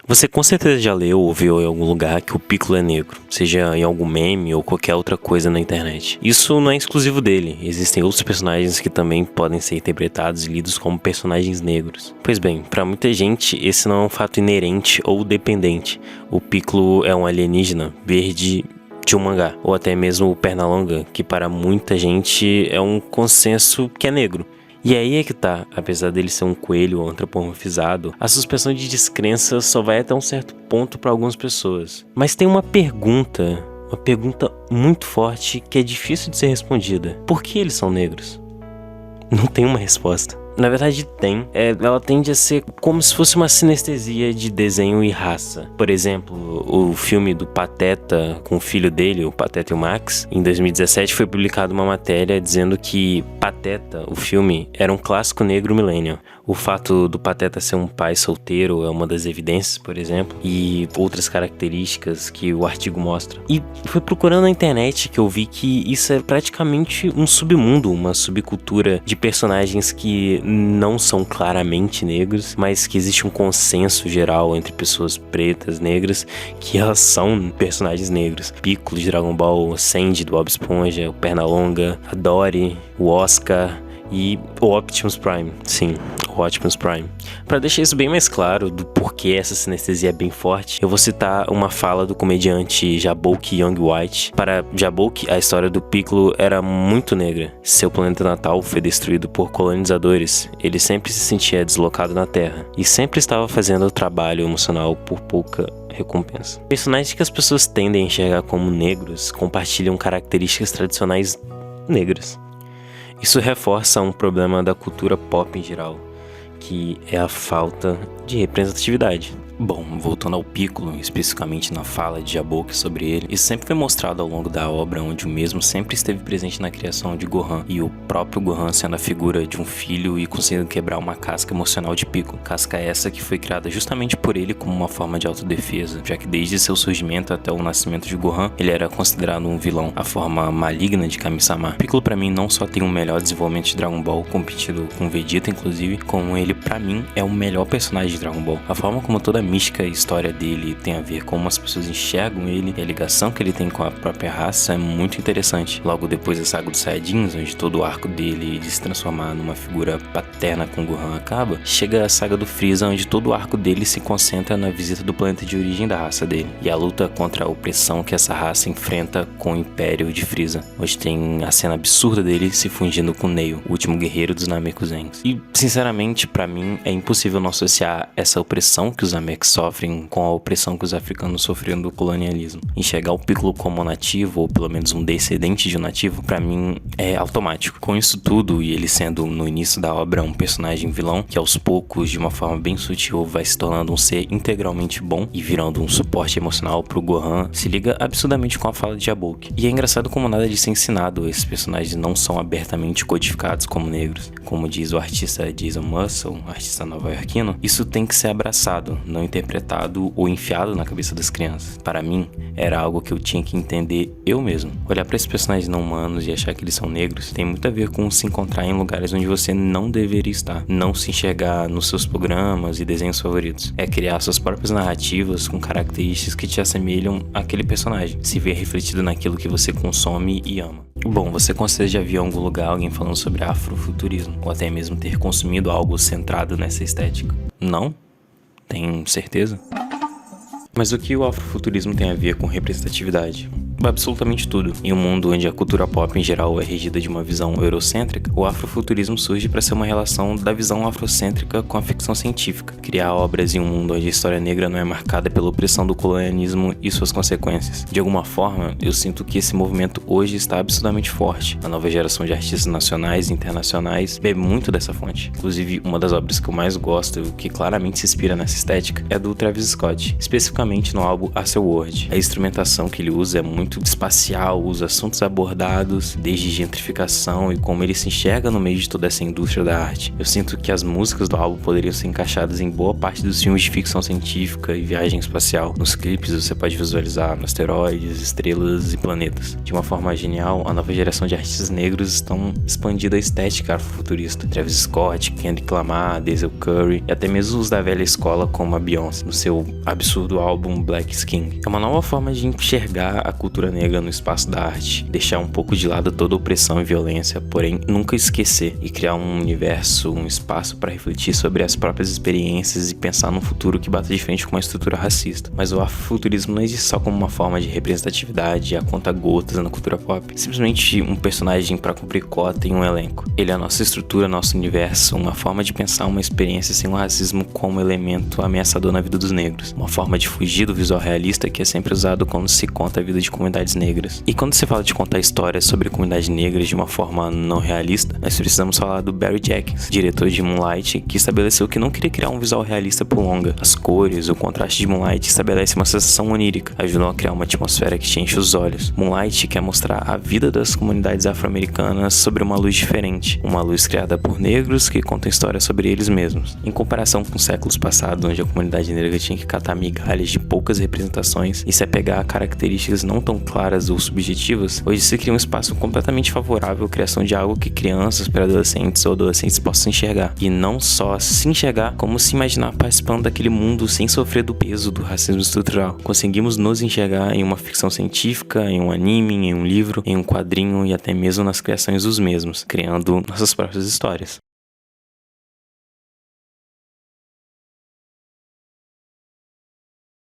Você com certeza já leu ou viu em algum lugar que o Piccolo é negro, seja em algum meme ou qualquer outra coisa na internet. Isso não é exclusivo dele, existem outros personagens que também podem ser interpretados e lidos como personagens negros. Pois bem, para muita gente esse não é um fato inerente ou dependente. O Piccolo é um alienígena verde de um mangá, ou até mesmo o Pernalonga, que para muita gente é um consenso que é negro. E aí é que tá, apesar dele ser um coelho antropomorfizado, a suspensão de descrença só vai até um certo ponto para algumas pessoas. Mas tem uma pergunta muito forte que é difícil de ser respondida. Por que eles são negros? Não tem uma resposta. Na verdade tem, ela tende a ser como se fosse uma sinestesia de desenho e raça. Por exemplo, o filme do Pateta com o filho dele, o Pateta e o Max, em 2017 foi publicada uma matéria dizendo que Pateta, o filme, era um clássico negro millennial. O fato do Pateta ser um pai solteiro é uma das evidências, por exemplo, e outras características que o artigo mostra. E foi procurando na internet que eu vi que isso é praticamente um submundo, uma subcultura de personagens que não são claramente negros, mas que existe um consenso geral entre pessoas pretas, negras, que elas são personagens negros. Piccolo de Dragon Ball, Sandy do Bob Esponja, o Pernalonga, a Dory, o Oscar e o Optimus Prime. Sim, o Optimus Prime. Para deixar isso bem mais claro do porquê essa sinestesia é bem forte, eu vou citar uma fala do comediante Jaboukie Young White. Para Jaboukie, a história do Piccolo era muito negra. Seu planeta natal foi destruído por colonizadores. Ele sempre se sentia deslocado na Terra e sempre estava fazendo o trabalho emocional por pouca recompensa. Personagens que as pessoas tendem a enxergar como negros compartilham características tradicionais negras. Isso reforça um problema da cultura pop em geral, que é a falta de representatividade. Bom, voltando ao Piccolo, especificamente na fala de Jaboukie sobre ele, isso sempre foi mostrado ao longo da obra, onde o mesmo sempre esteve presente na criação de Gohan, e o próprio Gohan sendo a figura de um filho e conseguindo quebrar uma casca emocional de Piccolo. Casca essa que foi criada justamente por ele como uma forma de autodefesa, já que desde seu surgimento até o nascimento de Gohan, ele era considerado um vilão, a forma maligna de Kami-sama. Piccolo pra mim não só tem o melhor desenvolvimento de Dragon Ball, competido com Vegeta inclusive, como ele pra mim é o melhor personagem de Dragon Ball. A forma como toda a mística e história dele tem a ver com como as pessoas enxergam ele e a ligação que ele tem com a própria raça é muito interessante. Logo depois da saga dos Saiyajins, onde todo o arco dele de se transformar numa figura paterna com Gohan acaba, chega a saga do Freeza, onde todo o arco dele se concentra na visita do planeta de origem da raça dele e a luta contra a opressão que essa raça enfrenta com o Império de Freeza, onde tem a cena absurda dele se fundindo com Neo, o último guerreiro dos Namekusens. E sinceramente, pra mim, é impossível não associar essa opressão que os Namekusens sofrem com a opressão que os africanos sofreram do colonialismo. Enxergar o Piccolo como nativo, ou pelo menos um descendente de um nativo, pra mim é automático. Com isso tudo, e ele sendo no início da obra um personagem vilão, que aos poucos, de uma forma bem sutil, vai se tornando um ser integralmente bom e virando um suporte emocional pro Gohan, se liga absurdamente com a fala de Jaboukie. E é engraçado como nada de ser ensinado, esses personagens não são abertamente codificados como negros. Como diz o artista Jason Mussel, artista nova-iorquino, isso tem que ser abraçado, não interpretado ou enfiado na cabeça das crianças. Para mim, era algo que eu tinha que entender eu mesmo. Olhar para esses personagens não humanos e achar que eles são negros tem muito a ver com se encontrar em lugares onde você não deveria estar. Não se enxergar nos seus programas e desenhos favoritos. É criar suas próprias narrativas com características que te assemelham àquele personagem. Se ver refletido naquilo que você consome e ama. Bom, você com certeza já viu em algum lugar alguém falando sobre afrofuturismo, ou até mesmo ter consumido algo centrado nessa estética? Não? Tem certeza? Mas o que o afrofuturismo tem a ver com representatividade? Absolutamente tudo. Em um mundo onde a cultura pop em geral é regida de uma visão eurocêntrica, o afrofuturismo surge para ser uma relação da visão afrocêntrica com a ficção científica. Criar obras em um mundo onde a história negra não é marcada pela opressão do colonialismo e suas consequências. De alguma forma, eu sinto que esse movimento hoje está absurdamente forte. A nova geração de artistas nacionais e internacionais bebe muito dessa fonte. Inclusive, uma das obras que eu mais gosto, que claramente se inspira nessa estética, é do Travis Scott, especificamente no álbum Astroworld. A instrumentação que ele usa é muito muito espacial, os assuntos abordados, desde gentrificação e como ele se enxerga no meio de toda essa indústria da arte. Eu sinto que as músicas do álbum poderiam ser encaixadas em boa parte dos filmes de ficção científica e viagem espacial. Nos clipes você pode visualizar asteroides, estrelas e planetas. De uma forma genial, a nova geração de artistas negros estão expandindo a estética afrofuturista. Travis Scott, Kendrick Lamar, Denzel Curry e até mesmo os da velha escola como a Beyoncé, no seu absurdo álbum Black Skin. É uma nova forma de enxergar a cultura negra no espaço da arte, deixar um pouco de lado toda opressão e violência, porém nunca esquecer, e criar um universo, um espaço para refletir sobre as próprias experiências e pensar num futuro que bata de frente com uma estrutura racista. Mas o afrofuturismo não existe só como uma forma de representatividade a conta-gotas na cultura pop, simplesmente um personagem para cumprir cota em um elenco. Ele é a nossa estrutura, nosso universo, uma forma de pensar uma experiência sem o racismo como elemento ameaçador na vida dos negros, uma forma de fugir do visual realista que é sempre usado quando se conta a vida de comunidades negras. E quando se fala de contar histórias sobre comunidades negras de uma forma não realista, nós precisamos falar do Barry Jenkins, diretor de Moonlight, que estabeleceu que não queria criar um visual realista por longa. As cores, o contraste de Moonlight estabelece uma sensação onírica, ajudou a criar uma atmosfera que te enche os olhos. Moonlight quer mostrar a vida das comunidades afro-americanas sobre uma luz diferente, uma luz criada por negros que contam histórias sobre eles mesmos. Em comparação com séculos passados, onde a comunidade negra tinha que catar migalhas de poucas representações e se apegar a características não tão claras ou subjetivas, hoje se cria um espaço completamente favorável à criação de algo que crianças, pré-adolescentes ou adolescentes possam enxergar, e não só se enxergar, como se imaginar participando daquele mundo sem sofrer do peso do racismo estrutural. Conseguimos nos enxergar em uma ficção científica, em um anime, em um livro, em um quadrinho e até mesmo nas criações dos mesmos, criando nossas próprias histórias.